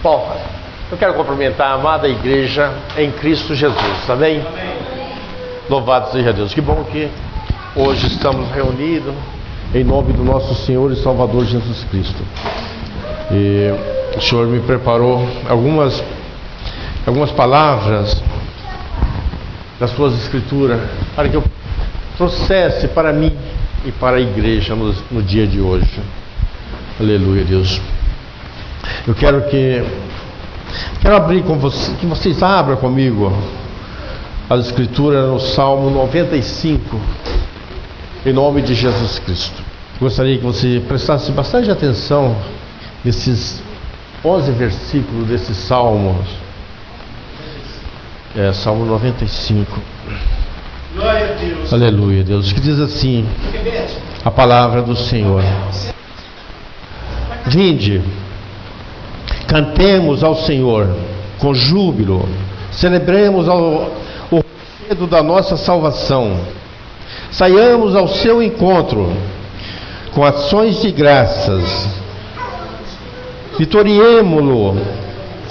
Bom, eu quero cumprimentar a amada igreja em Cristo Jesus, amém? Louvado seja Deus. Que bom que hoje estamos reunidos em nome do nosso Senhor e Salvador Jesus Cristo. E o Senhor me preparou algumas palavras das suas escrituras para que eu trouxesse para mim e para a igreja no dia de hoje. Aleluia, Deus. Eu quero abrir com você, que vocês abram comigo as escrituras no Salmo 95, em nome de Jesus Cristo. Gostaria que você prestasse bastante atenção nesses 11 versículos desse Salmo. Salmo 95. Glória a Deus. Aleluia, Deus. Que diz assim a palavra do Senhor: Vinde, cantemos ao Senhor com júbilo, celebremos o rochedo da nossa salvação, saiamos ao seu encontro com ações de graças, vitoriemo-lo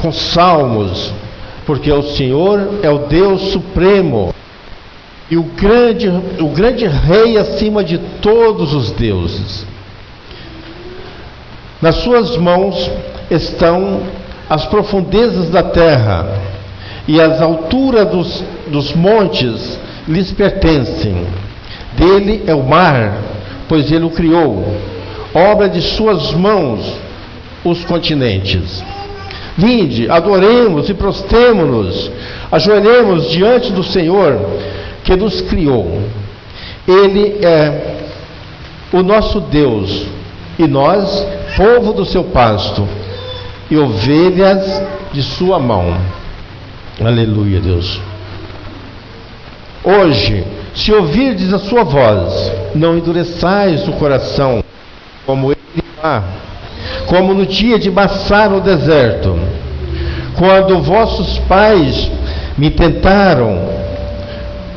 com salmos, porque o Senhor é o Deus supremo e o grande Rei acima de todos os deuses. Nas suas mãos estão as profundezas da terra, e as alturas dos montes lhes pertencem. Dele é o mar, pois ele o criou, obra de suas mãos os continentes. Vinde, adoremos e prostremo-nos, ajoelhemos diante do Senhor que nos criou. Ele é o nosso Deus, e nós, povo do seu pasto, e ovelhas de sua mão. Aleluia, Deus. Hoje, se ouvirdes a sua voz, não endureçais o coração, como ele há, como no dia de Massá no deserto, quando vossos pais me tentaram,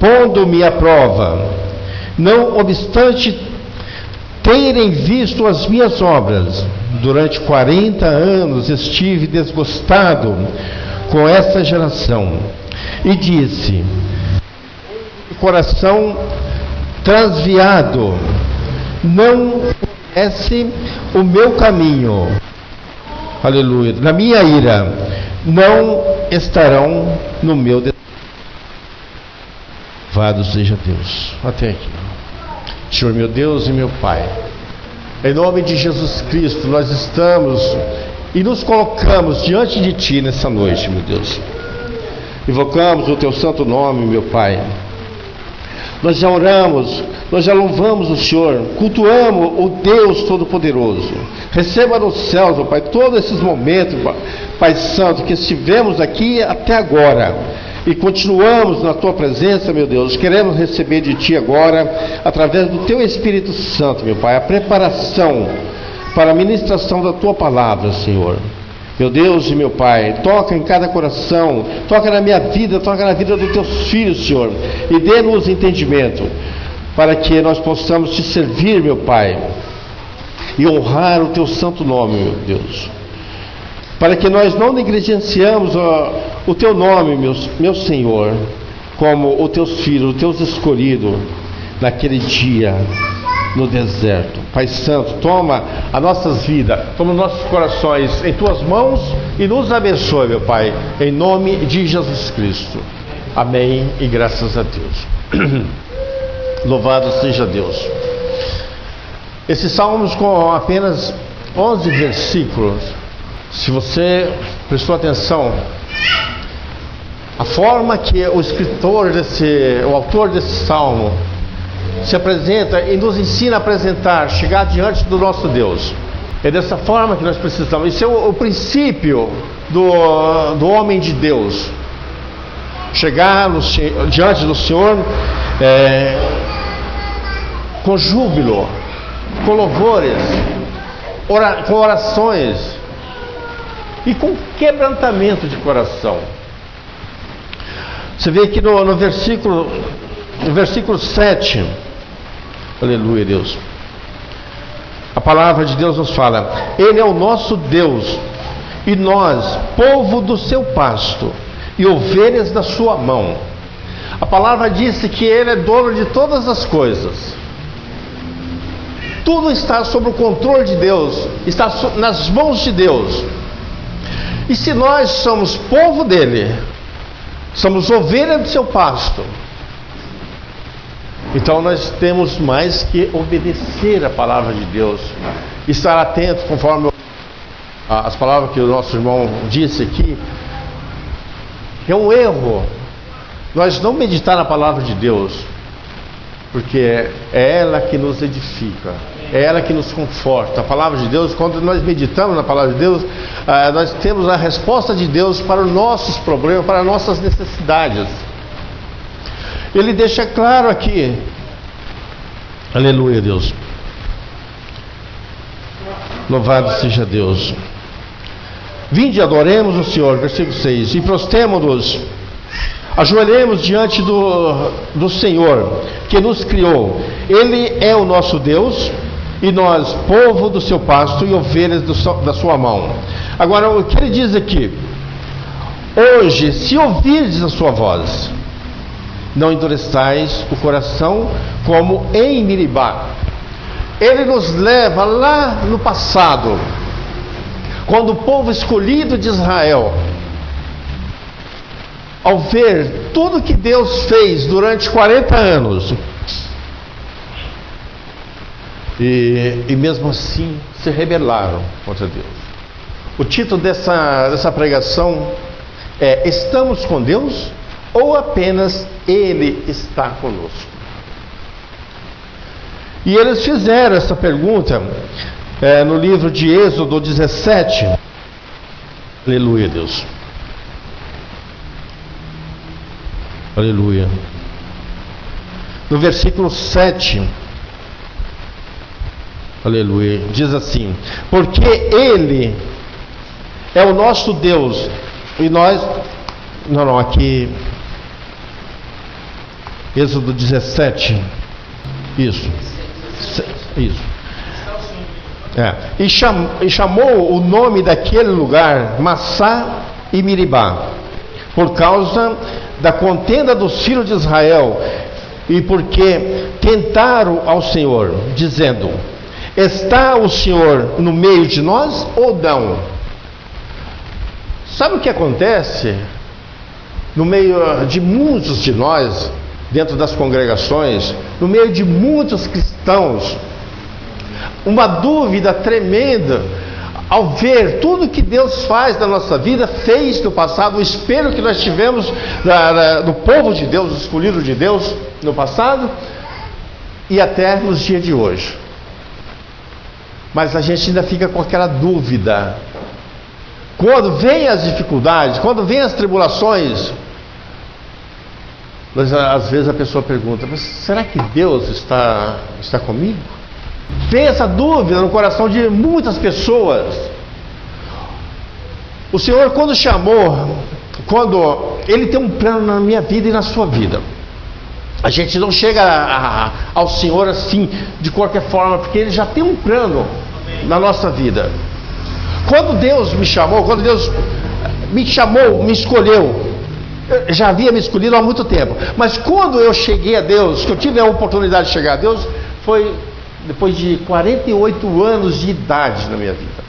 pondo-me à prova, não obstante terem visto as minhas obras. Durante 40 anos estive desgostado com essa geração, e disse: coração transviado, não conhece o meu caminho. Aleluia. Na minha ira não estarão no meu desejo. Louvado seja Deus. Até aqui. Senhor meu Deus e meu Pai, em nome de Jesus Cristo, nós estamos e nos colocamos diante de Ti nessa noite, meu Deus. Invocamos o Teu santo nome, meu Pai. Nós já oramos, nós já louvamos o Senhor, cultuamos o Deus Todo-Poderoso. Receba nos céus, meu Pai, todos esses momentos, Pai Santo, que estivemos aqui até agora. E continuamos na Tua presença, meu Deus. Queremos receber de Ti agora, através do Teu Espírito Santo, meu Pai, a preparação para a ministração da Tua palavra, Senhor. Meu Deus e meu Pai, toca em cada coração, toca na minha vida, toca na vida dos Teus filhos, Senhor, e dê-nos entendimento, para que nós possamos Te servir, meu Pai, e honrar o Teu santo nome, meu Deus. Para que nós não negligenciamos o Teu nome, meu Senhor, como os Teus filhos, os Teus escolhidos, naquele dia, no deserto. Pai Santo, toma as nossas vidas, toma os nossos corações em Tuas mãos e nos abençoe, meu Pai, em nome de Jesus Cristo. Amém e graças a Deus. Louvado seja Deus. Esses salmos com apenas 11 versículos, se você prestou atenção, a forma que o autor desse salmo se apresenta e nos ensina a apresentar, chegar diante do nosso Deus, é dessa forma que nós precisamos. Esse é o princípio do homem de Deus, chegar diante do Senhor com júbilo, com louvores, com orações e com quebrantamento de coração. Você vê aqui no versículo 7, aleluia, Deus, a palavra de Deus nos fala: Ele é o nosso Deus e nós, povo do seu pasto, e ovelhas da sua mão. A palavra disse que Ele é dono de todas as coisas. Tudo está sob o controle de Deus, está nas mãos de Deus. E se nós somos povo dele, somos ovelha do seu pasto, então nós temos mais que obedecer a palavra de Deus, estar atento conforme as palavras que o nosso irmão disse aqui. É um erro nós não meditar na palavra de Deus, porque é ela que nos edifica, é ela que nos conforta. A palavra de Deus, quando nós meditamos na palavra de Deus, nós temos a resposta de Deus para os nossos problemas, para as nossas necessidades. Ele deixa claro aqui, aleluia, Deus, louvado seja Deus. Vinde, adoremos o Senhor, versículo 6, e prostemo-nos, ajoelhemos diante do Senhor, que nos criou. Ele é o nosso Deus, e nós, povo do seu pasto e ovelhas da sua mão. Agora, o que ele diz aqui? Hoje, se ouvirdes a sua voz, não endureçais o coração como em Meribá. Ele nos leva lá no passado, quando o povo escolhido de Israel, ao ver tudo que Deus fez durante 40 anos, e mesmo assim se rebelaram contra Deus. O título dessa pregação é: estamos com Deus ou apenas Ele está conosco? E eles fizeram essa pergunta no livro de Êxodo 17. Aleluia, Deus. Aleluia. No versículo 7, aleluia, diz assim: porque Ele é o nosso Deus, e nós, aqui, Êxodo 17, isso. E chamou o nome daquele lugar Massá e Meribá, por causa da contenda dos filhos de Israel, e porque tentaram ao Senhor, dizendo: está o Senhor no meio de nós ou não? Sabe o que acontece no meio de muitos de nós, dentro das congregações, no meio de muitos cristãos? Uma dúvida tremenda ao ver tudo que Deus faz na nossa vida, fez no passado, o espelho que nós tivemos do povo de Deus, escolhido de Deus no passado e até nos dias de hoje. Mas a gente ainda fica com aquela dúvida. Quando vem as dificuldades, quando vem as tribulações, às vezes a pessoa pergunta: mas será que Deus está comigo? Vem essa dúvida no coração de muitas pessoas. O Senhor, quando Ele tem um plano na minha vida e na sua vida. A gente não chega ao Senhor assim, de qualquer forma, porque Ele já tem um plano na nossa vida. Quando Deus me chamou, me escolheu, eu já havia me escolhido há muito tempo, mas quando eu cheguei a Deus, que eu tive a oportunidade de chegar a Deus, foi depois de 48 anos de idade na minha vida.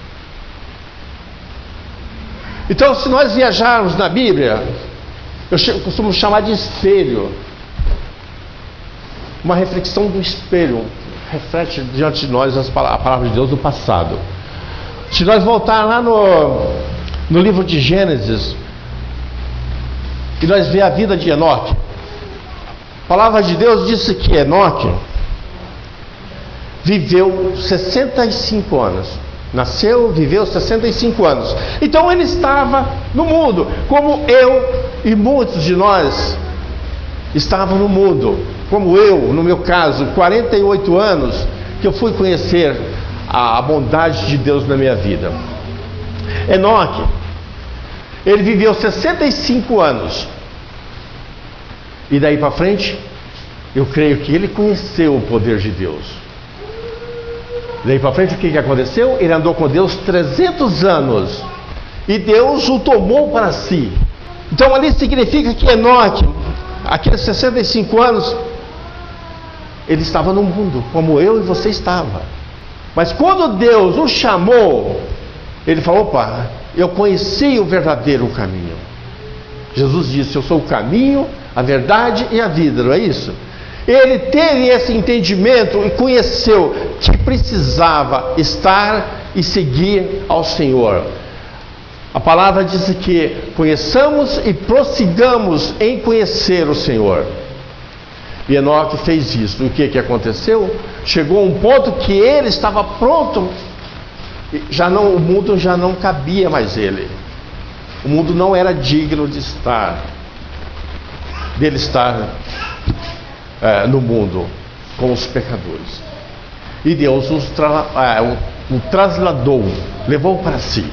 Então, se nós viajarmos na Bíblia, eu costumo chamar de espelho, uma reflexão do espelho, reflete diante de nós a palavra de Deus do passado. Se nós voltar lá no livro de Gênesis, e nós ver a vida de Enoque, a palavra de Deus disse que Enoque viveu 65 anos. Nasceu, viveu 65 anos. Então ele estava no mundo, como eu e muitos de nós estavam no mundo. Como eu, no meu caso, 48 anos, que eu fui conhecer a bondade de Deus na minha vida. Enoque, ele viveu 65 anos. E daí para frente, eu creio que ele conheceu o poder de Deus. Daí para frente, o que aconteceu? Ele andou com Deus 300 anos. e Deus o tomou para si. Então ali significa que Enoque, aqueles 65 anos, ele estava no mundo, como eu e você estava. Mas quando Deus o chamou, ele falou: opa, eu conheci o verdadeiro caminho. Jesus disse: eu sou o caminho, a verdade e a vida, não é isso? Ele teve esse entendimento e conheceu que precisava estar e seguir ao Senhor. A palavra diz que conheçamos e prossigamos em conhecer o Senhor. E Enoque fez isso. O que aconteceu? Chegou a um ponto que ele estava pronto. O mundo já não cabia mais ele. O mundo não era digno de dele estar no mundo com os pecadores. E Deus o trasladou, levou para si.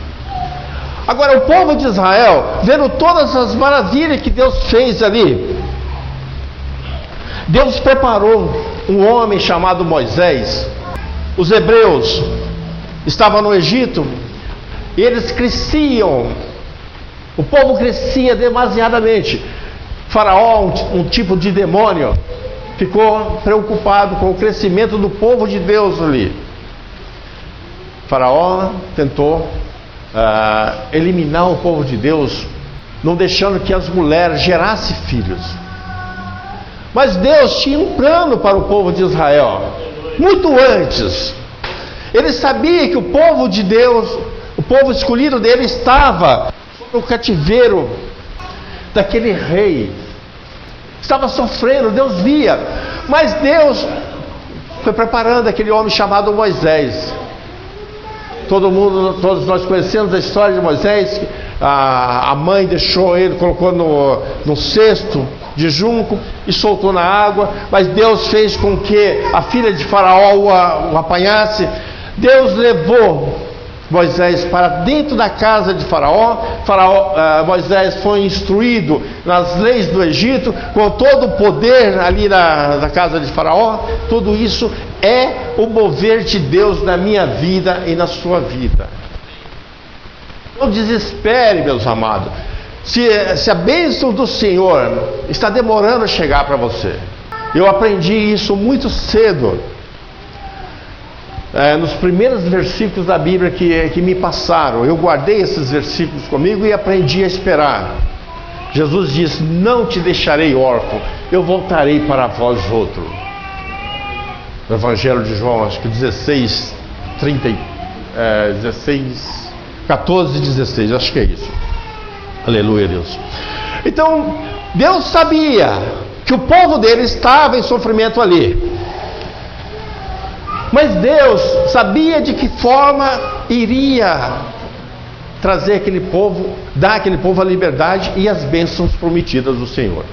Agora, o povo de Israel, vendo todas as maravilhas que Deus fez ali, Deus preparou um homem chamado Moisés. Os hebreus estavam no Egito, e eles cresciam, o povo crescia demasiadamente. Faraó, um tipo de demônio, ficou preocupado com o crescimento do povo de Deus ali. Faraó tentou eliminar o povo de Deus, não deixando que as mulheres gerassem filhos. Mas Deus tinha um plano para o povo de Israel, muito antes. Ele sabia que o povo de Deus, o povo escolhido dele, estava no cativeiro daquele rei, estava sofrendo, Deus via. Mas Deus foi preparando aquele homem chamado Moisés. Todos nós conhecemos a história de Moisés. A mãe deixou ele, colocou no cesto de junco e soltou na água, mas Deus fez com que a filha de Faraó o apanhasse. Deus levou Moisés para dentro da casa de Faraó. Moisés foi instruído nas leis do Egito, com todo o poder ali da casa de Faraó. Tudo isso é o mover de Deus na minha vida e na sua vida. Não desespere, meus amados, se a bênção do Senhor está demorando a chegar para você. Eu aprendi isso muito cedo, nos primeiros versículos da Bíblia que me passaram. Eu guardei esses versículos comigo e aprendi a esperar. Jesus disse: não te deixarei órfão, eu voltarei para vós outros. No Evangelho de João, acho que 14 e 16, acho que é isso. Aleluia, Deus. Então, Deus sabia que o povo dele estava em sofrimento ali. Mas Deus sabia de que forma iria trazer aquele povo, dar àquele povo a liberdade e as bênçãos prometidas do Senhor.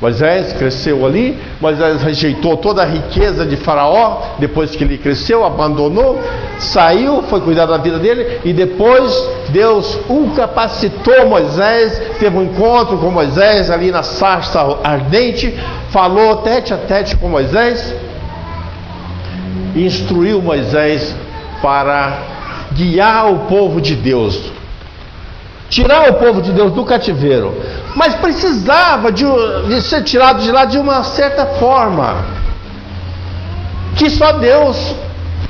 Moisés cresceu ali. Moisés rejeitou toda a riqueza de Faraó. Depois que ele cresceu, abandonou, saiu, foi cuidar da vida dele. E depois Deus o capacitou. Moisés teve um encontro com Moisés ali na sarça ardente, falou tete a tete com Moisés e instruiu Moisés para guiar o povo de Deus, tirar o povo de Deus do cativeiro. Mas precisava de ser tirado de lá de uma certa forma, que só Deus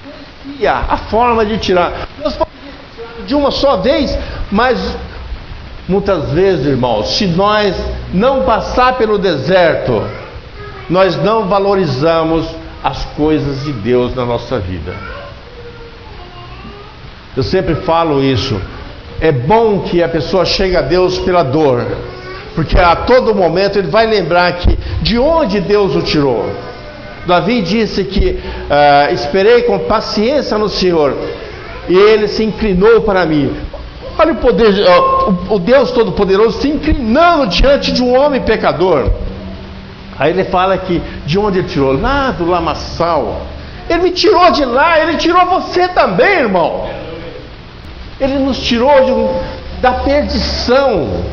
conhecia a forma de tirar. Deus poderia tirar de uma só vez, mas muitas vezes, irmãos, se nós não passar pelo deserto, nós não valorizamos as coisas de Deus na nossa vida. Eu sempre falo isso. É bom que a pessoa chegue a Deus pela dor, porque a todo momento ele vai lembrar que de onde Deus o tirou. Davi disse que esperei com paciência no Senhor, e Ele se inclinou para mim. Olha o poder, o Deus Todo-Poderoso se inclinando diante de um homem pecador. Aí ele fala que de onde ele tirou? Lá do lamaçal. Ele me tirou de lá, ele tirou você também, irmão. Ele nos tirou da perdição.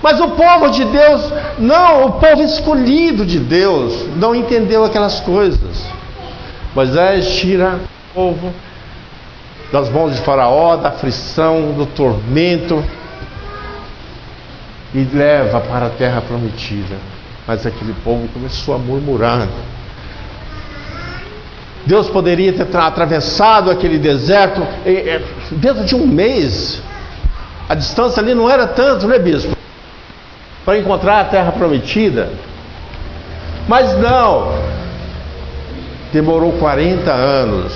Mas o povo de Deus, não, o povo escolhido de Deus, não entendeu aquelas coisas. Moisés tira o povo, das mãos de Faraó, da aflição, do tormento, e leva para a terra prometida. Mas aquele povo começou a murmurar. Deus poderia ter atravessado aquele deserto dentro de um mês. A distância ali não era tanto, né, bispo? Para encontrar a terra prometida. Mas não. Demorou 40 anos.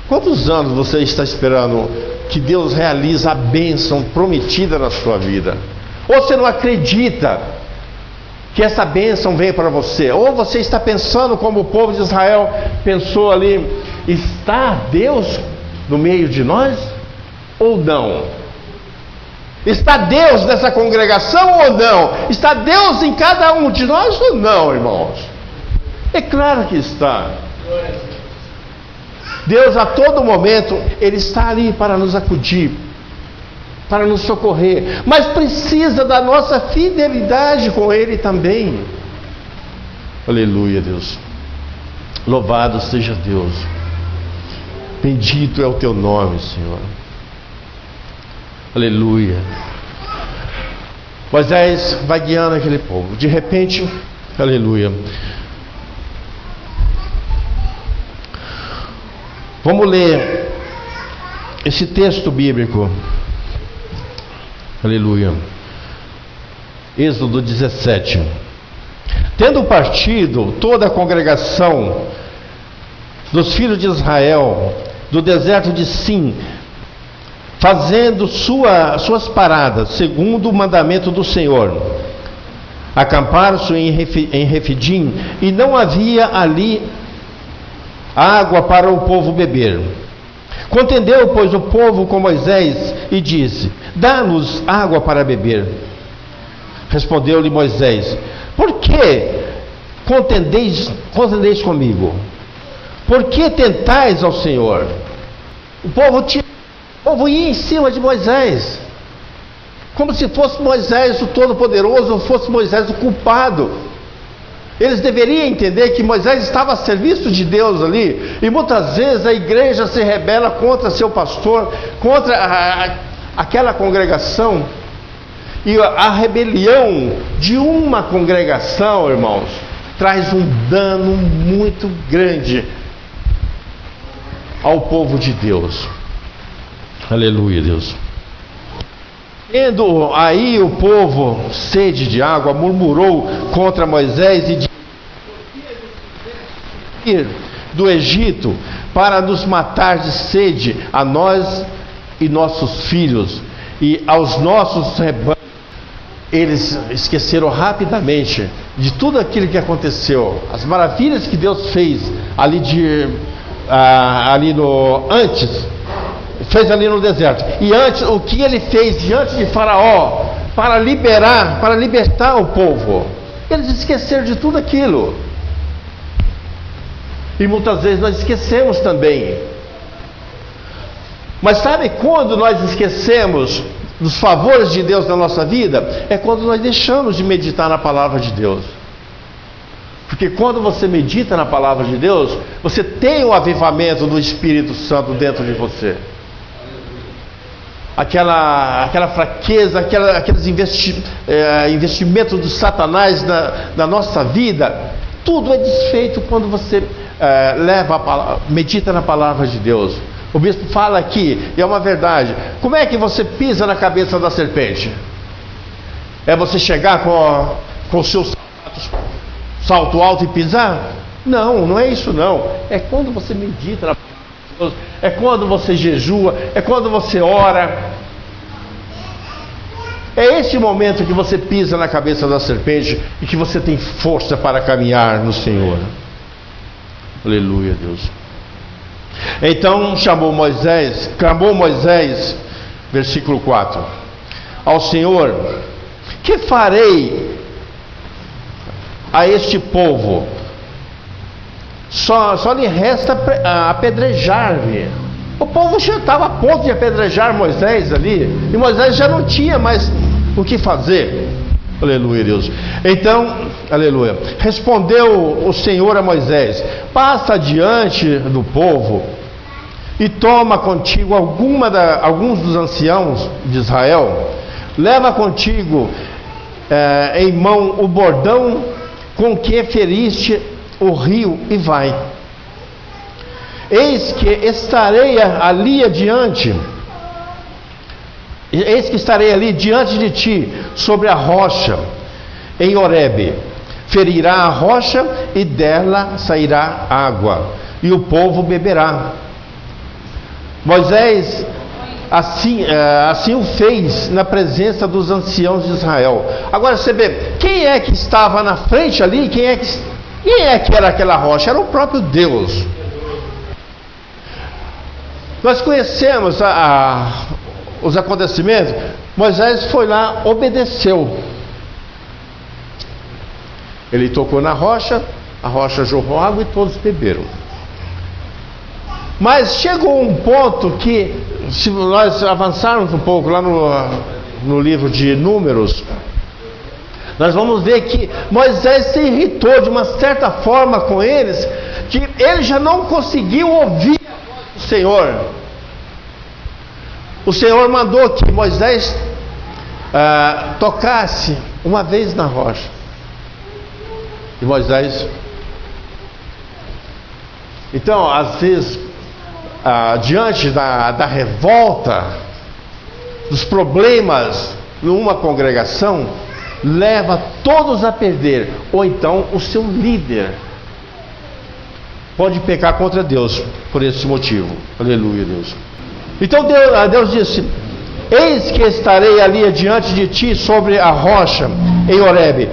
Quantos anos você está esperando que Deus realize a bênção prometida na sua vida? Ou você não acredita que essa bênção vem para você? Ou você está pensando como o povo de Israel pensou ali: está Deus no meio de nós ou não? Está Deus nessa congregação ou não? Está Deus em cada um de nós ou não, irmãos? É claro que está. Deus a todo momento, Ele está ali para nos acudir, para nos socorrer, mas precisa da nossa fidelidade com Ele também. Aleluia, Deus. Louvado seja Deus. Bendito é o Teu nome, Senhor. Aleluia. Moisés vai guiando aquele povo. De repente, aleluia. Vamos ler esse texto bíblico. Aleluia. Êxodo 17. Tendo partido toda a congregação dos filhos de Israel do deserto de Sim, fazendo suas paradas, segundo o mandamento do Senhor, acamparam-se em Refidim, e não havia ali água para o povo beber. Contendeu, pois, o povo com Moisés e disse: dá-nos água para beber. Respondeu-lhe Moisés: por que contendeis comigo? Por que tentais ao Senhor? O povo ia em cima de Moisés, como se fosse Moisés o Todo-Poderoso, ou fosse Moisés o culpado. Eles deveriam entender que Moisés estava a serviço de Deus ali, e muitas vezes a igreja se rebela contra seu pastor, contra aquela congregação, e a rebelião de uma congregação, irmãos, traz um dano muito grande ao povo de Deus. Aleluia, Deus. Tendo aí o povo sede de água, murmurou contra Moisés e disse: ir do Egito para nos matar de sede, a nós e nossos filhos e aos nossos rebanhos. Eles esqueceram rapidamente de tudo aquilo que aconteceu, as maravilhas que Deus fez antes. Fez ali no deserto. E antes, o que ele fez diante de Faraó para libertar o povo. Eles esqueceram de tudo aquilo. E muitas vezes nós esquecemos também. Mas sabe quando nós esquecemos dos favores de Deus na nossa vida? É quando nós deixamos de meditar na palavra de Deus. Porque quando você medita na palavra de Deus, você tem o avivamento do Espírito Santo dentro de você. Aquela fraqueza, aqueles investimentos do Satanás na nossa vida, tudo é desfeito quando você medita na palavra de Deus. O bispo fala aqui, e é uma verdade: como é que você pisa na cabeça da serpente? É você chegar com o seu salto alto e pisar? Não, não é isso não. É quando você medita na palavra de Deus, é quando você jejua, é quando você ora. É esse momento que você pisa na cabeça da serpente e que você tem força para caminhar no Senhor. Aleluia, Deus. Então clamou Moisés, versículo 4, ao Senhor: que farei a este povo? Só lhe resta apedrejar-me. O povo já estava a ponto de apedrejar Moisés ali, e Moisés já não tinha mais o que fazer. Aleluia, Deus. Então, aleluia, respondeu o Senhor a Moisés: passa diante do povo e toma contigo alguns dos anciãos de Israel, leva contigo em mão o bordão com que feriste o rio e vai. Eis que estarei ali diante de ti, sobre a rocha, em Horebe. Ferirá a rocha e dela sairá água, e o povo beberá. Moisés assim o fez na presença dos anciãos de Israel. Agora você vê, quem é que estava na frente ali? Quem é que era aquela rocha? Era o próprio Deus. Nós conhecemos os acontecimentos. Moisés foi lá, obedeceu. Ele tocou na rocha, a rocha jorrou água e todos beberam. Mas chegou um ponto que, se nós avançarmos um pouco lá no livro de Números, nós vamos ver que Moisés se irritou de uma certa forma com eles, que ele já não conseguiu ouvir a voz do Senhor. O Senhor mandou que Moisés tocasse uma vez na rocha. E Moisés... Então, às vezes, diante da revolta, dos problemas numa congregação, leva todos a perder. Ou então o seu líder pode pecar contra Deus por esse motivo. Aleluia, Deus. Então Deus disse: eis que estarei ali diante de ti sobre a rocha em Horebe.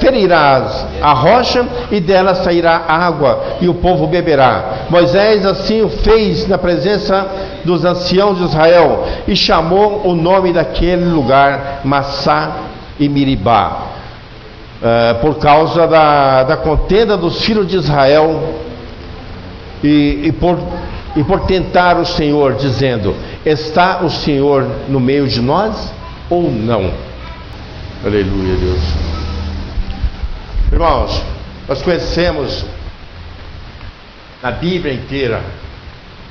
Ferirás a rocha e dela sairá água e o povo beberá. Moisés assim o fez na presença dos anciãos de Israel e chamou o nome daquele lugar Massá e Miribá, por causa da contenda dos filhos de Israel e por tentar o Senhor, dizendo: está o Senhor no meio de nós ou não? Aleluia, Deus. Irmãos, nós conhecemos na Bíblia inteira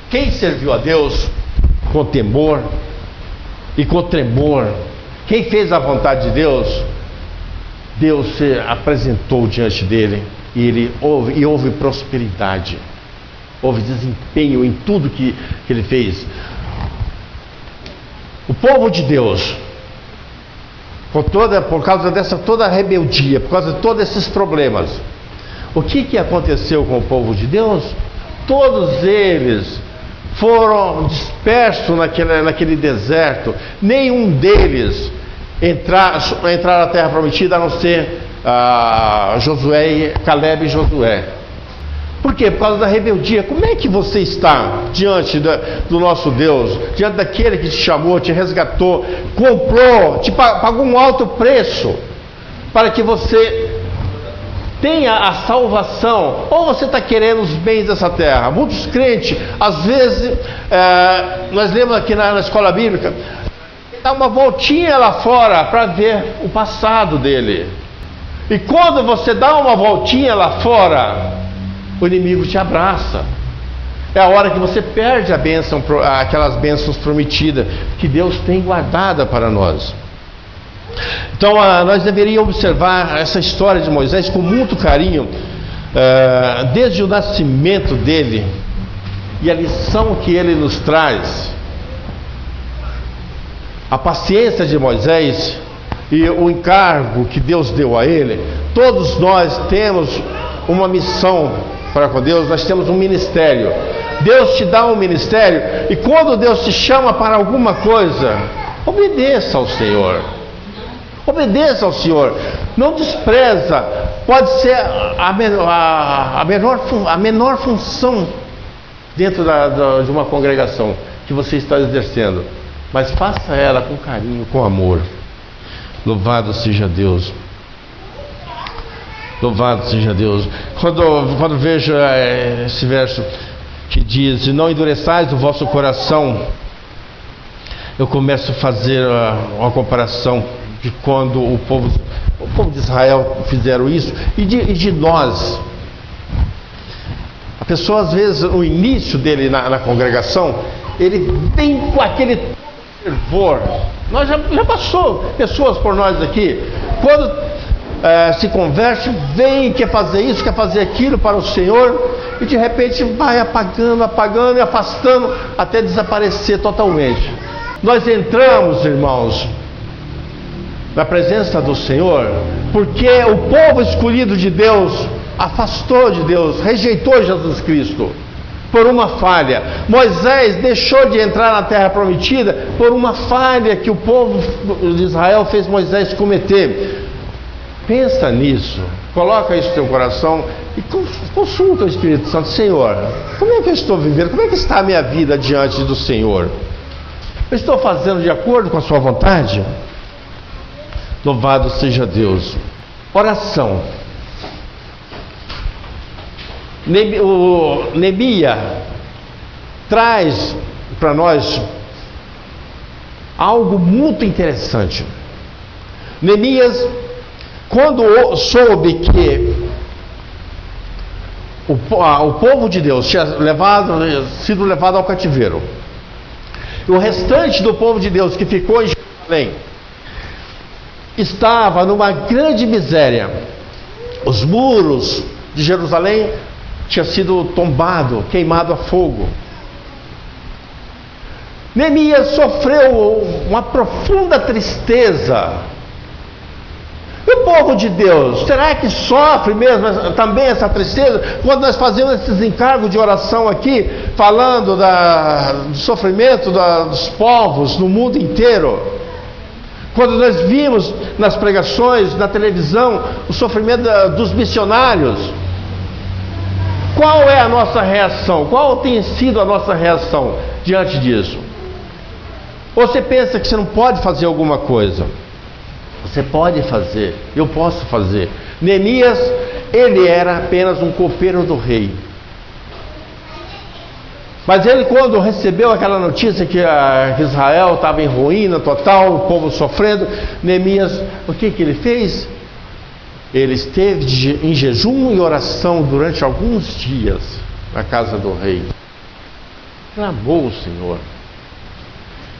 quem serviu a Deus com temor e com tremor. Quem fez a vontade de Deus, Deus se apresentou diante dele e houve prosperidade, houve desempenho em tudo que ele fez. O povo de Deus, por causa dessa toda a rebeldia, por causa de todos esses problemas, o que aconteceu com o povo de Deus? Todos eles foram dispersos naquele deserto. Nenhum deles entraram na terra prometida, a não ser Caleb e Josué. Por quê? Por causa da rebeldia. Como é que você está diante do nosso Deus, diante daquele que te chamou, te resgatou, comprou, te pagou um alto preço para que você tenha a salvação? Ou você está querendo os bens dessa terra? Muitos crentes, às vezes, nós lemos aqui na escola bíblica, dá uma voltinha lá fora para ver o passado dele. E quando você dá uma voltinha lá fora, o inimigo te abraça. É a hora que você perde a bênção, aquelas bênçãos prometidas que Deus tem guardada para nós. Então nós deveríamos observar essa história de Moisés com muito carinho, desde o nascimento dele e a lição que ele nos traz, a paciência de Moisés e o encargo que Deus deu a ele. Todos nós temos uma missão para com Deus, nós temos um ministério. Deus te dá um ministério, e quando Deus te chama para alguma coisa, obedeça ao Senhor. Obedeça ao Senhor. Não despreza. Pode ser a menor função dentro de uma congregação que você está exercendo, mas faça ela com carinho, com amor. Louvado seja Deus. Louvado seja Deus. Quando vejo esse verso que diz: não endureçais o vosso coração, eu começo a fazer uma comparação de quando o povo de Israel fizeram isso e de nós. pessoa, às vezes, o início dele na congregação, ele vem com aquele fervor. Nós já passou pessoas por nós aqui, quando se converte, vem, quer fazer isso, quer fazer aquilo para o Senhor, e de repente vai apagando e afastando, até desaparecer totalmente. Nós entramos, irmãos, na presença do Senhor, porque o povo escolhido de Deus afastou de Deus, rejeitou Jesus Cristo por uma falha. Moisés deixou de entrar na terra prometida por uma falha que o povo de Israel fez Moisés cometer. Pensa nisso, coloca isso no teu coração e consulta o Espírito Santo. Senhor, como é que eu estou vivendo? Como é que está a minha vida diante do Senhor? Eu estou fazendo de acordo com a sua vontade? Louvado seja Deus. Oração. Neemias traz para nós algo muito interessante. Neemias, quando soube que o povo de Deus tinha sido levado ao cativeiro, e o restante do povo de Deus que ficou em Jerusalém estava numa grande miséria, os muros de Jerusalém tinha sido tombado, queimado a fogo. Neemias sofreu uma profunda tristeza. E o povo de Deus, será que sofre mesmo também essa tristeza? Quando nós fazemos esses encargos de oração aqui, falando do sofrimento dos povos no mundo inteiro, quando nós vimos nas pregações, na televisão, o sofrimento dos missionários, qual é a nossa reação? Qual tem sido a nossa reação diante disso? Ou você pensa que você não pode fazer alguma coisa? Você pode fazer, eu posso fazer. Neemias, ele era apenas um copeiro do rei. Mas ele, quando recebeu aquela notícia que Israel estava em ruína total, o povo sofrendo, Neemias, o que ele fez? Ele esteve em jejum e oração durante alguns dias na casa do rei. Clamou o Senhor.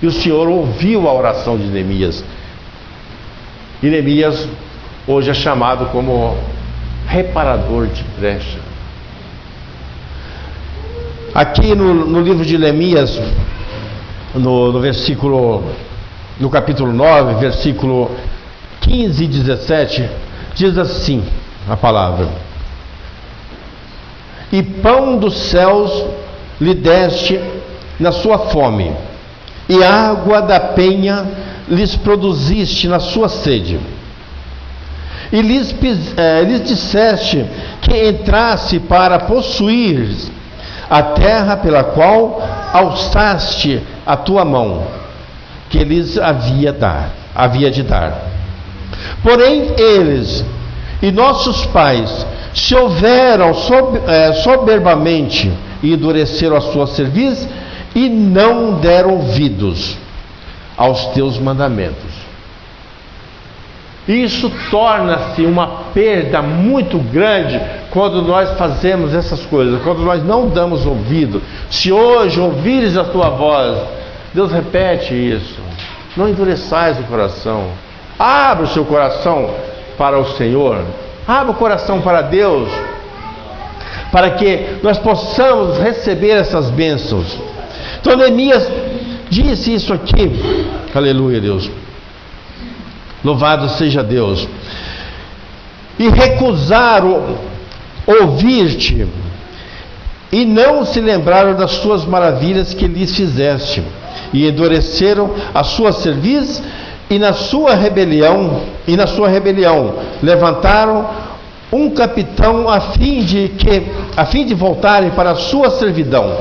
E o Senhor ouviu a oração de Neemias. E Neemias hoje é chamado como reparador de brecha. Aqui no livro de Neemias, no capítulo 9, versículo 15 e 17, diz assim a palavra: e pão dos céus lhe deste na sua fome, e água da penha lhes produziste na sua sede, e lhes disseste que entrasse para possuir a terra pela qual alçaste a tua mão, que lhes havia de dar. Porém eles e nossos pais se houveram soberbamente e endureceram a sua cerviz e não deram ouvidos aos teus mandamentos. Isso torna-se uma perda muito grande quando nós fazemos essas coisas, quando nós não damos ouvido. Se hoje ouvires a tua voz, Deus repete isso: não endureçais o coração. Abra o seu coração para o Senhor, abra o coração para Deus, para que nós possamos receber essas bênçãos. Então Neemias disse isso aqui, aleluia, Deus, louvado seja Deus. E recusaram ouvir-te, e não se lembraram das suas maravilhas que lhes fizeste, e endureceram a sua cerviz, e na sua rebelião levantaram um capitão a fim de voltarem para a sua servidão.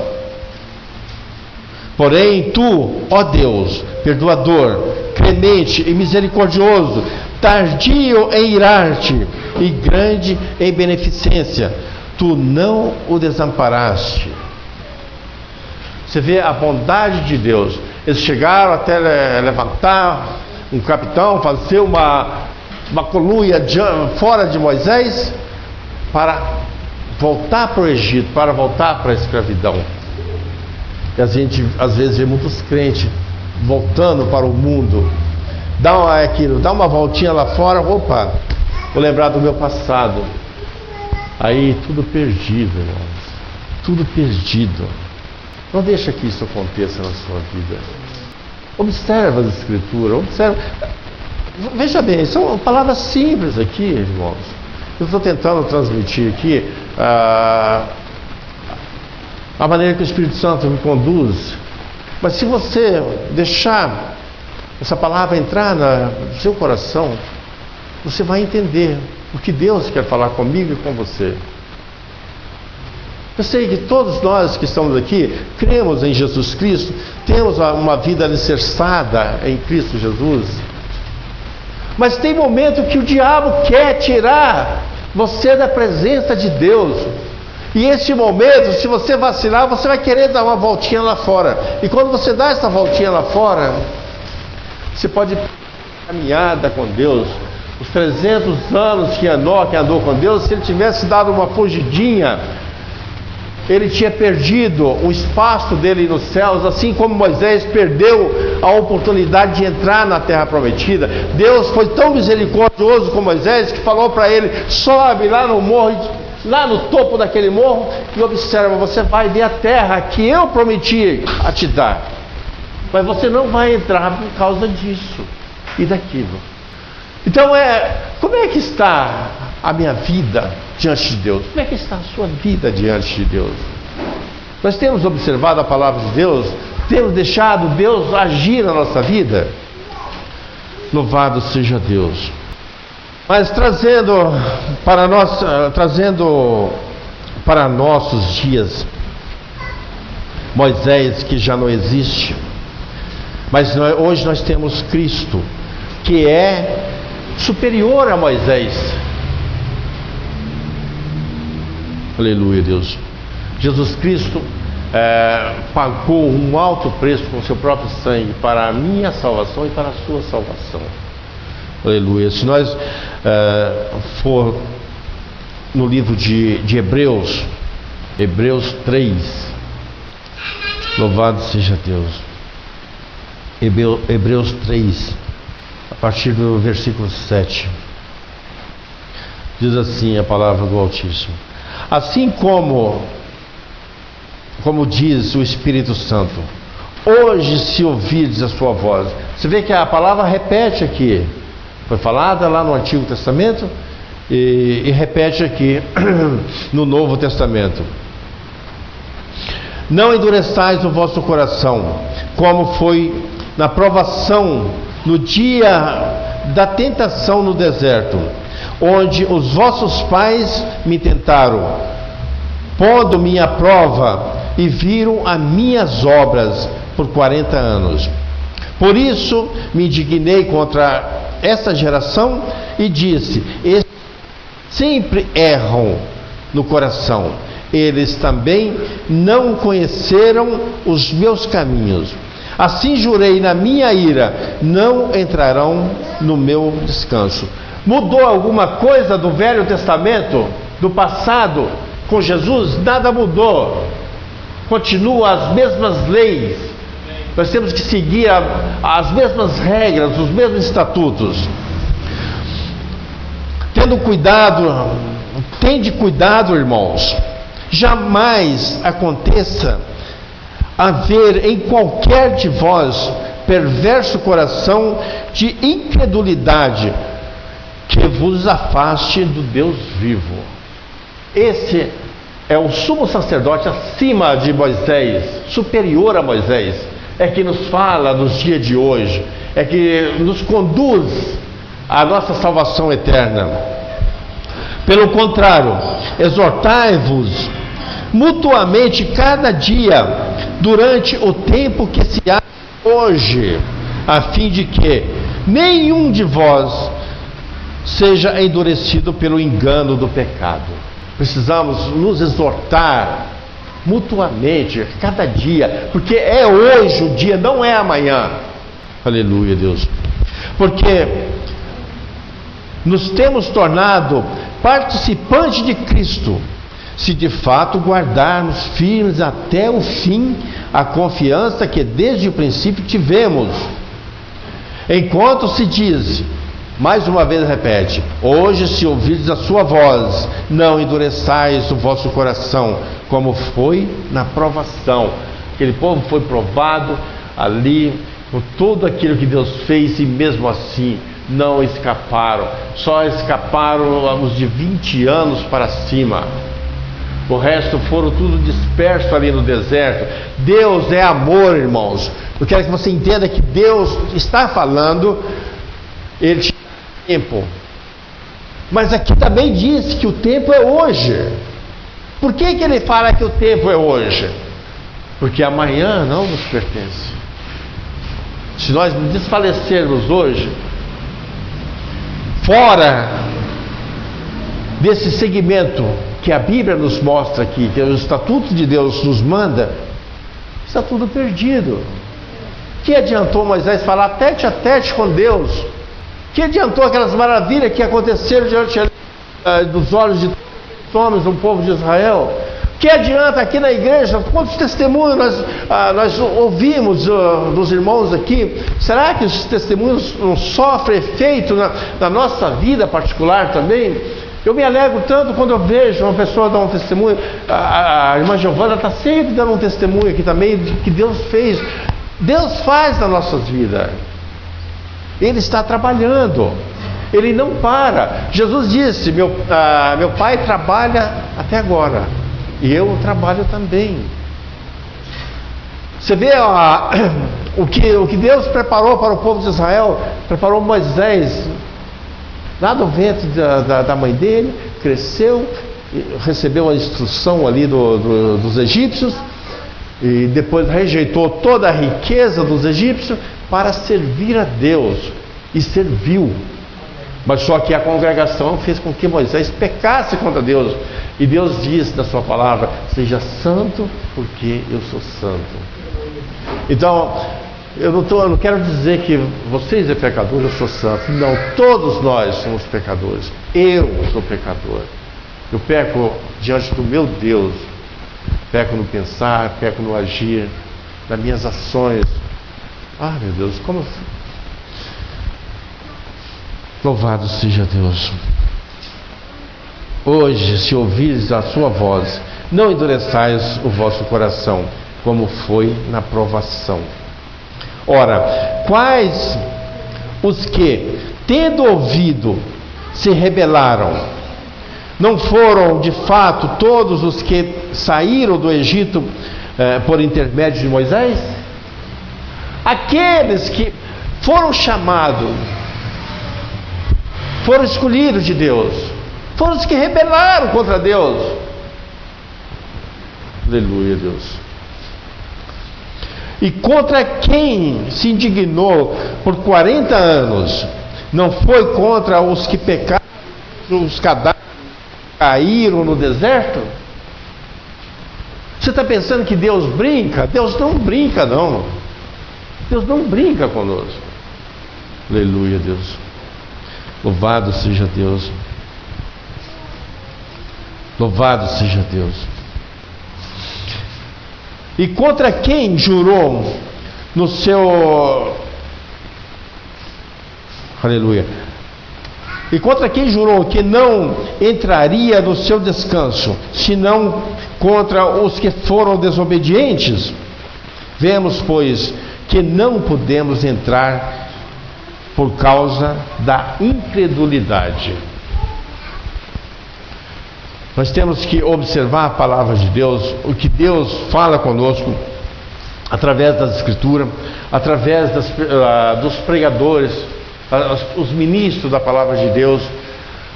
Porém tu, ó Deus, perdoador, clemente e misericordioso, tardio em irar-te e grande em beneficência, tu não o desamparaste. Você vê a bondade de Deus. Eles chegaram até levantar um capitão, fazer uma colunha fora de Moisés, para voltar para o Egito, para voltar para a escravidão. E a gente às vezes vê muitos crentes voltando para o mundo, dá uma voltinha lá fora, opa, vou lembrar do meu passado. Aí tudo perdido, irmãos, tudo perdido. Não deixa que isso aconteça na sua vida. Observa as escrituras, observa. Veja bem, são palavras simples aqui, irmãos. Eu estou tentando transmitir aqui a maneira que o Espírito Santo me conduz. Mas se você deixar essa palavra entrar no seu coração, você vai entender o que Deus quer falar comigo e com você. Eu sei que todos nós que estamos aqui cremos em Jesus Cristo, temos uma vida alicerçada em Cristo Jesus. Mas tem momento que o diabo quer tirar você da presença de Deus. E esse momento, se você vacilar, você vai querer dar uma voltinha lá fora. E quando você dá essa voltinha lá fora, você pode caminhada com Deus. Os 300 anos que andou com Deus, se ele tivesse dado uma fugidinha, ele tinha perdido o espaço dele nos céus, assim como Moisés perdeu a oportunidade de entrar na terra prometida. Deus foi tão misericordioso com Moisés que falou para ele: sobe lá no morro, lá no topo daquele morro, e observa, você vai ver a terra que eu prometi a te dar, mas você não vai entrar por causa disso e daquilo. Então como é que está a minha vida diante de Deus? Como é que está a sua vida diante de Deus? Nós temos observado a palavra de Deus? Temos deixado Deus agir na nossa vida? Louvado seja Deus. Mas trazendo para nossos dias, Moisés, que já não existe, mas hoje nós temos Cristo, que é superior a Moisés. Aleluia, Deus. Jesus Cristo pagou um alto preço com seu próprio sangue para a minha salvação e para a sua salvação. Aleluia. Se nós for no livro de Hebreus 3, louvado seja Deus. Hebreus 3, a partir do versículo 7, diz assim a palavra do Altíssimo: assim como diz o Espírito Santo, hoje se ouvirdes a sua voz. Você vê que a palavra repete aqui, foi falada lá no Antigo Testamento e repete aqui no Novo Testamento: não endureçais o vosso coração, como foi na provação, no dia da tentação no deserto, onde os vossos pais me tentaram, pondo-me à prova, e viram as minhas obras por 40 anos. Por isso me indignei contra essa geração e disse: eles sempre erram no coração, eles também não conheceram os meus caminhos. Assim jurei na minha ira, não entrarão no meu descanso. Mudou alguma coisa do Velho Testamento, do passado, com Jesus? Nada mudou. Continuam as mesmas leis. Nós temos que seguir as mesmas regras, os mesmos estatutos. Tende cuidado, irmãos. Jamais aconteça haver em qualquer de vós perverso coração de incredulidade, que vos afaste do Deus vivo. Esse é o sumo sacerdote acima de Moisés, superior a Moisés, é que nos fala nos dias de hoje, é que nos conduz à nossa salvação eterna. Pelo contrário, exortai-vos mutuamente cada dia, durante o tempo que se há hoje, a fim de que nenhum de vós seja endurecido pelo engano do pecado. Precisamos nos exortar mutuamente, cada dia, porque é hoje o dia, não é amanhã. Aleluia, Deus. Porque nos temos tornado participantes de Cristo, se de fato guardarmos firmes até o fim a confiança que desde o princípio tivemos. Enquanto se diz, mais uma vez repete, hoje se ouvirdes a sua voz, não endureçais o vosso coração, como foi na provação. Aquele povo foi provado ali, por tudo aquilo que Deus fez, e mesmo assim não escaparam. Só escaparam os de 20 anos para cima. O resto foram tudo dispersos ali no deserto. Deus é amor, irmãos. Eu quero que você entenda que Deus está falando, Ele te dá tempo. Mas aqui também diz que o tempo é hoje. Por que Ele fala que o tempo é hoje? Porque amanhã não nos pertence. Se nós desfalecermos hoje, fora desse segmento que a Bíblia nos mostra aqui, que os estatutos de Deus nos manda, está tudo perdido. Que adiantou Moisés falar tete a tete com Deus? Que adiantou aquelas maravilhas que aconteceram diante dos olhos de todos os homens do povo de Israel? Que adianta aqui na igreja? Quantos testemunhos nós ouvimos dos irmãos aqui? Será que os testemunhos não sofrem efeito na nossa vida particular também? Eu me alegro tanto quando eu vejo uma pessoa dar um testemunho. A irmã Giovana está sempre dando um testemunho aqui também de que Deus fez. Deus faz nas nossas vidas. Ele está trabalhando. Ele não para. Jesus disse, meu pai trabalha até agora, e eu trabalho também. Você vê o que Deus preparou para o povo de Israel. Preparou Moisés lá do ventre da mãe dele, cresceu, recebeu a instrução ali dos egípcios, e depois rejeitou toda a riqueza dos egípcios para servir a Deus, e serviu. Mas só que a congregação fez com que Moisés pecasse contra Deus, e Deus diz na sua palavra, seja santo porque eu sou santo. Então, eu não quero dizer que vocês é pecador, eu sou santo. Não, todos nós somos pecadores. Eu sou pecador. Eu peco diante do meu Deus. Peco no pensar, peco no agir, nas minhas ações. Ah, meu Deus, como... Louvado seja Deus. Hoje, se ouvires a sua voz, não endureçais o vosso coração, como foi na provação. Ora, quais os que, tendo ouvido, se rebelaram? Não foram de fato todos os que saíram do Egito por intermédio de Moisés? Aqueles que foram chamados, foram escolhidos de Deus, foram os que rebelaram contra Deus. Aleluia, Deus. E contra quem se indignou por 40 anos, não foi contra os que pecaram, os cadáveres caíram no deserto? Você está pensando que Deus brinca? Deus não brinca, não. Deus não brinca conosco. Aleluia, Deus. Louvado seja Deus. Louvado seja Deus. E contra quem jurou no seu... Aleluia. E contra quem jurou que não entraria no seu descanso, senão contra os que foram desobedientes? Vemos, pois, que não podemos entrar por causa da incredulidade. Nós temos que observar a palavra de Deus, o que Deus fala conosco através das Escrituras, através dos pregadores, os ministros da palavra de Deus,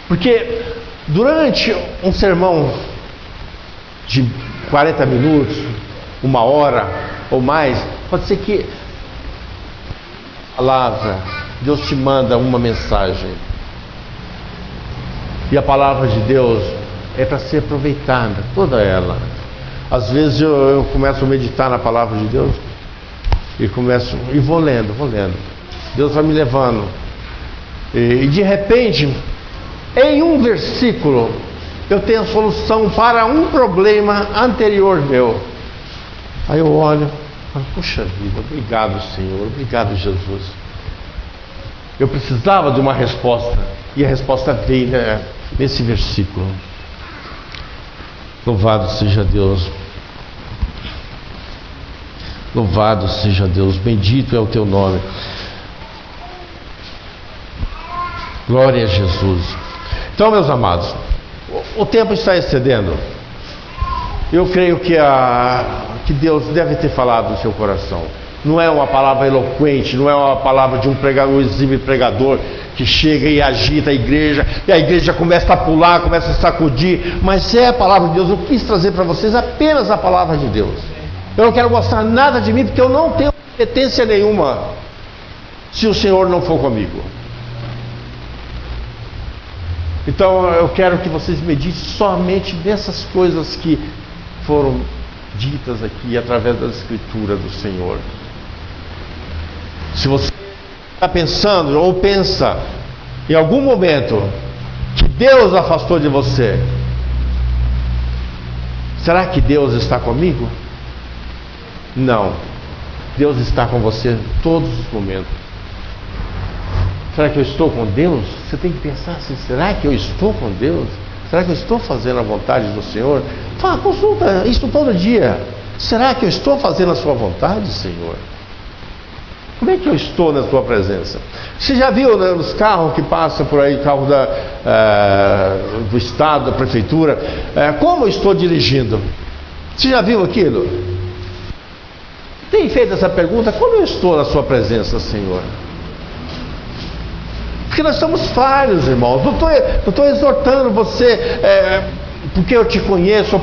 porque durante um sermão de 40 minutos, 1 hora ou mais, pode ser que a palavra, Deus te manda uma mensagem, e a palavra de Deus é para ser aproveitada, toda ela. Às vezes eu começo a meditar na palavra de Deus e vou lendo. Deus vai me levando. E de repente, em um versículo, eu tenho a solução para um problema anterior meu. Aí eu olho, falo, puxa vida, obrigado Senhor, obrigado Jesus. Eu precisava de uma resposta, e a resposta veio, né, nesse versículo. Louvado seja Deus. Louvado seja Deus, bendito é o teu nome. Glória a Jesus. Então, meus amados, o tempo está excedendo. Eu creio que Deus deve ter falado no seu coração. Não é uma palavra eloquente, não é uma palavra de um exímio pregador que chega e agita a igreja, e a igreja começa a pular, começa a sacudir, mas é a palavra de Deus. Eu quis trazer para vocês apenas a palavra de Deus. Eu não quero mostrar nada de mim, porque eu não tenho competência nenhuma se o Senhor não for comigo. Então eu quero que vocês meditem somente nessas coisas que foram ditas aqui através da Escritura do Senhor. Se você está pensando ou pensa em algum momento que Deus afastou de você, será que Deus está comigo? Não. Deus está com você todos os momentos. Será que eu estou com Deus? Você tem que pensar assim, será que eu estou com Deus? Será que eu estou fazendo a vontade do Senhor? Consulta isso todo dia. Será que eu estou fazendo a sua vontade, Senhor? Como é que eu estou na tua presença? Você já viu, né, nos carros que passam por aí, carro do Estado, da Prefeitura, como eu estou dirigindo? Você já viu aquilo? Tem feito essa pergunta, como eu estou na sua presença, Senhor? Porque nós somos falhos, irmãos. Não estou exortando você porque eu te conheço,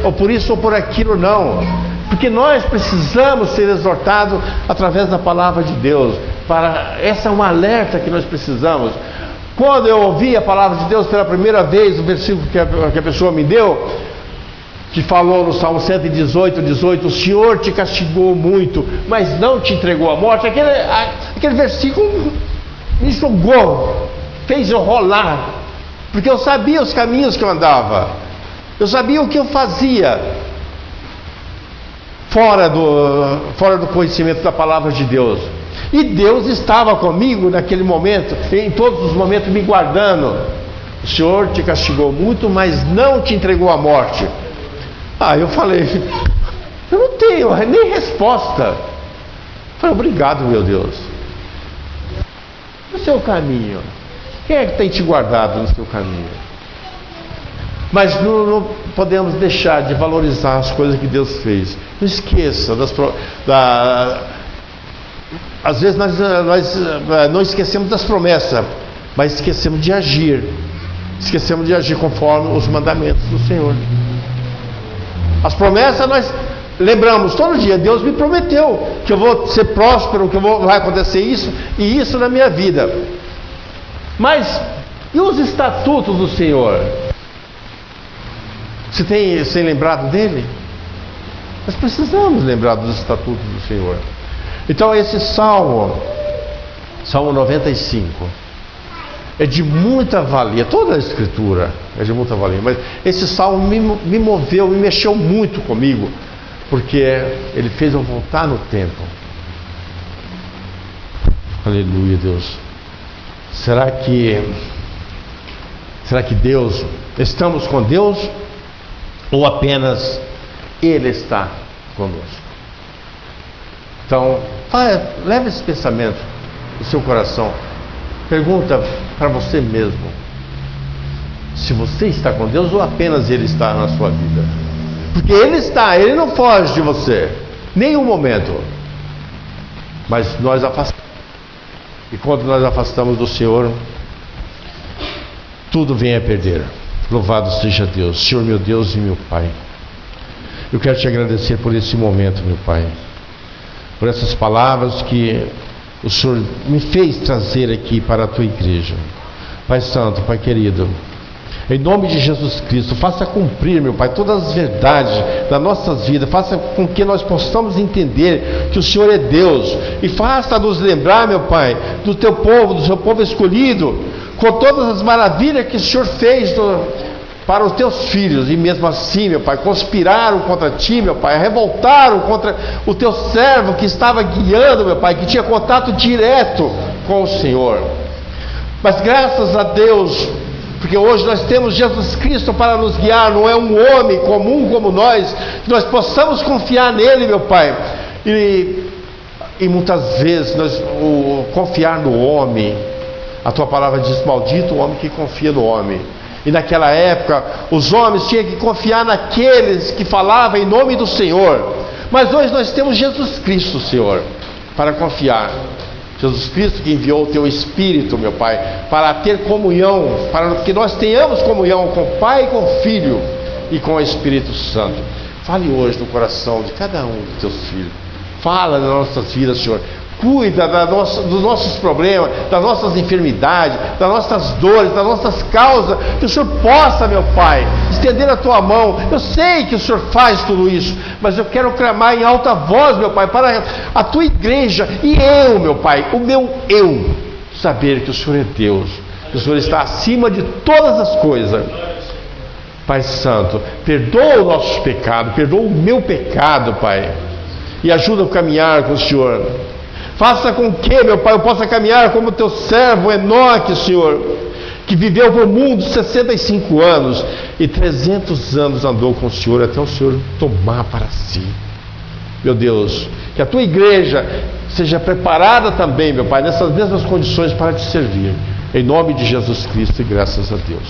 ou por isso ou por aquilo, não. Porque nós precisamos ser exortados através da palavra de Deus. Essa é um alerta que nós precisamos. Quando eu ouvi a palavra de Deus pela primeira vez, o versículo que a pessoa me deu, que falou no Salmo 118, o Senhor te castigou muito, mas não te entregou à morte. Aquele versículo me jogou, fez eu rolar, porque eu sabia os caminhos que eu andava, eu sabia o que eu fazia fora do conhecimento da palavra de Deus. E Deus estava comigo naquele momento, em todos os momentos me guardando. O Senhor te castigou muito, mas não te entregou à morte. Eu falei, eu não tenho nem resposta. Eu falei, obrigado, meu Deus. No seu caminho, quem é que tem te guardado no seu caminho? Mas não podemos deixar de valorizar as coisas que Deus fez. Não esqueça às vezes nós não esquecemos das promessas, mas esquecemos de agir. Esquecemos de agir conforme os mandamentos do Senhor. As promessas nós lembramos todo dia. Deus me prometeu que eu vou ser próspero, que vai acontecer isso e isso na minha vida. Mas e os estatutos do Senhor? Você tem lembrado dele? Nós precisamos lembrar dos estatutos do Senhor. Então esse Salmo 95, é de muita valia. Toda a Escritura é de muita valia, mas esse Salmo me moveu, me mexeu muito comigo, porque ele fez eu voltar no tempo. Aleluia, Deus. Será que Deus, estamos com Deus, ou apenas Ele está conosco? Então, leve esse pensamento no seu coração. Pergunta para você mesmo se você está com Deus ou apenas Ele está na sua vida. Porque Ele está, Ele não foge de você, nenhum momento. Mas nós afastamos. E quando nós afastamos do Senhor, tudo vem a perder. Louvado seja Deus, Senhor meu Deus e meu Pai. Eu quero te agradecer por esse momento, meu Pai, por essas palavras que o Senhor me fez trazer aqui para a tua igreja. Pai Santo, Pai querido, em nome de Jesus Cristo, faça cumprir, meu Pai, todas as verdades das nossas vidas, faça com que nós possamos entender que o Senhor é Deus, e faça-nos lembrar, meu Pai, do teu povo, do seu povo escolhido, com todas as maravilhas que o Senhor fez para os teus filhos, e mesmo assim, meu Pai, conspiraram contra ti, meu Pai, revoltaram contra o teu servo que estava guiando, meu Pai, que tinha contato direto com o Senhor. Mas graças a Deus, porque hoje nós temos Jesus Cristo para nos guiar, não é um homem comum como nós, que nós possamos confiar nele, meu Pai. E muitas vezes confiar no homem, a tua palavra diz: maldito o homem que confia no homem. E naquela época, os homens tinham que confiar naqueles que falavam em nome do Senhor. Mas hoje nós temos Jesus Cristo, Senhor, para confiar. Jesus Cristo que enviou o teu Espírito, meu Pai, para ter comunhão, para que nós tenhamos comunhão com o Pai, com o Filho e com o Espírito Santo. Fale hoje no coração de cada um dos teus filhos. Fala nas nossas vidas, Senhor. Cuida dos nossos problemas, das nossas enfermidades, das nossas dores, das nossas causas. Que o Senhor possa, meu Pai, estender a tua mão. Eu sei que o Senhor faz tudo isso, mas eu quero clamar em alta voz, meu Pai, para a tua igreja. E eu, meu Pai, o meu eu, saber que o Senhor é Deus, que o Senhor está acima de todas as coisas. Pai Santo, perdoa o nosso pecado, perdoa o meu pecado, Pai, e ajuda a caminhar com o Senhor. Faça com que, meu Pai, eu possa caminhar como teu servo Enoque, Senhor, que viveu no mundo 65 anos e 300 anos andou com o Senhor até o Senhor tomar para si. Meu Deus, que a tua igreja seja preparada também, meu Pai, nessas mesmas condições para te servir. Em nome de Jesus Cristo e graças a Deus.